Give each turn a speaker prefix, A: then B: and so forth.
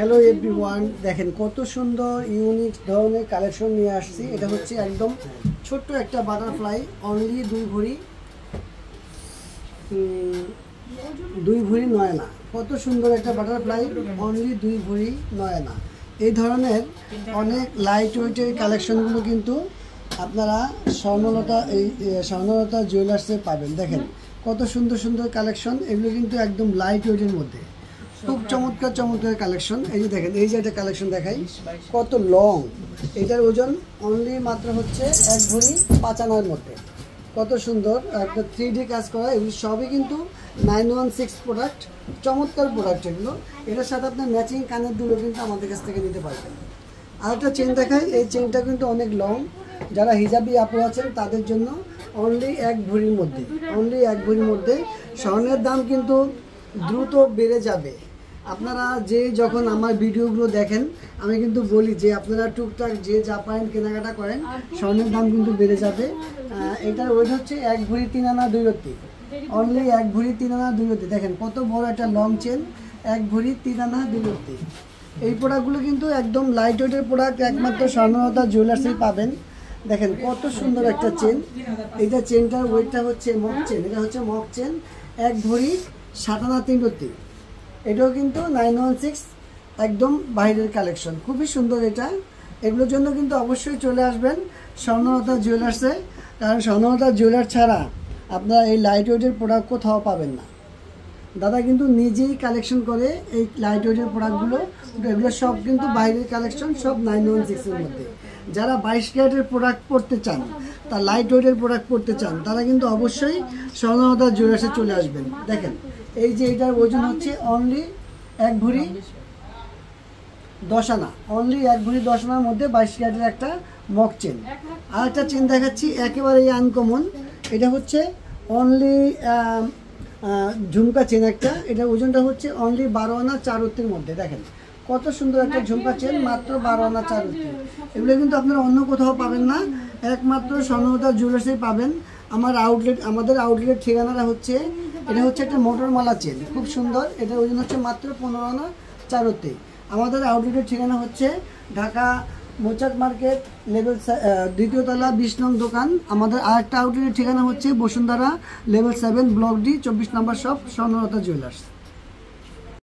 A: Hello everyone, দেখেন কত সুন্দর ইউনিক ধরনের কালেকশন নিয়ে আসছি। এটা হচ্ছে একদম ছোট্ট একটা বাটারফ্লাই, অনলি 2 ভরি 9 আনা। কত সুন্দর একটা বাটারফ্লাই, অনলি 2 ভরি 9 আনা। এই ধরনের অনেক লাইট ওয়েটের কালেকশনগুলো কিন্তু আপনারা স্বর্ণলতা জুয়েলার্সে পাবেন। দেখেন কত সুন্দর সুন্দর কালেকশন, এগুলো কিন্তু একদম লাইট ওয়েটের মধ্যে, খুব চমৎকার চমৎকার কালেকশন। এই যে দেখেন, এই যে একটা কালেকশন দেখাই, কত লং। এটার ওজন অনলি মাত্র হচ্ছে 1 ভরি 5 আনার মধ্যে। কত সুন্দর একটা 3D কাজ করা, এগুলো সবই কিন্তু 916 প্রোডাক্ট, চমৎকার প্রোডাক্ট এগুলো। এটার সাথে আপনার ম্যাচিং কানের দুলো কিন্তু আমাদের কাছ থেকে নিতে পারবেন। আর একটা চেন দেখাই, এই চেনটা কিন্তু অনেক লং, যারা হিজাবি আপু আছেন তাদের জন্য অনলি 1 ভরির মধ্যে, অনলি 1 ভরির মধ্যে। স্বর্ণের দাম কিন্তু দ্রুত বেড়ে যাবে। আপনারা যখন আমার ভিডিওগুলো দেখেন, আমি কিন্তু বলি যে আপনারা টুকটাক যা পারেন কেনাকাটা করেন, স্বর্ণের দাম কিন্তু বেড়ে যাবে। এটার ওয়েট হচ্ছে 1 ভরি 3 আনা 2 রত্তি, অনলি 1 ভরি 3 আনা 2 রত্তি। দেখেন কত বড় একটা লং চেন, 1 ভরি 3 আনা 2 রত্তি। এই প্রোডাক্টগুলো কিন্তু একদম লাইট ওয়েটের প্রোডাক্ট, একমাত্র স্বর্ণলতা জুয়েলার্সেই পাবেন। দেখেন কত সুন্দর একটা চেন। এইটা চেনটার ওয়েটটা হচ্ছে মক চেন, এটা হচ্ছে মক চেন, 1 ভরি 7 আনা 3 রত্তি। এটাও কিন্তু 916, একদম বাইরের কালেকশন, খুবই সুন্দর এটা। এগুলোর জন্য কিন্তু অবশ্যই চলে আসবেন স্বর্ণলতা জুয়েলার্সে, কারণ স্বর্ণলতা জুয়েলার্স ছাড়া আপনারা এই লাইট ওয়েটের প্রোডাক্ট কোথাও পাবেন না। দাদা কিন্তু নিজেই কালেকশন করে এই লাইট ওয়েটের প্রোডাক্টগুলো, এগুলো সব কিন্তু বাইরের কালেকশন, সব 916-এর মধ্যে। যারা 22 ক্যারেটের প্রোডাক্ট পড়তে চান, তার লাইট ওয়েটের প্রোডাক্ট পড়তে চান, তারা কিন্তু অবশ্যই স্বর্ণলতা জুয়েলার্সে চলে আসবেন। দেখেন এই যে এটার ওজন হচ্ছে অনলি 1 ভরি 10 আনা, অনলি 1 ভরি 10 আনার মধ্যে 22 ক্যারেটের একটা মক চেন। আর একটা চেন দেখাচ্ছি একেবারে আনকমন, এটা হচ্ছে অনলি ঝুমকা চেন একটা, এটার ওজনটা হচ্ছে অনলি 12 আনা 4 রত্তির মধ্যে। দেখেন কত সুন্দর একটা ঝুমকা চেন, মাত্র 12 আনা 4 রত্তি। এগুলো কিন্তু আপনারা অন্য কোথাও পাবেন না, একমাত্র স্বর্ণলতা জুয়েলার্সেই পাবেন। আমাদের আউটলেট ঠিকানাটা হচ্ছে, এটা হচ্ছে একটা মোটরমালা চেন, খুব সুন্দর। এটার ওজন হচ্ছে মাত্র 15 আনা 4 রত্তি। আমাদের আউটলেটের ঠিকানা হচ্ছে ঢাকা মোচাক মার্কেট, লেভেল 2য় তলা 20 নং দোকান। আমাদের আরেকটা আউটলেটের ঠিকানা হচ্ছে বসুন্ধরা লেভেল 7 ব্লক D 24 নম্বর শপ, স্বর্ণলতা জুয়েলার্স।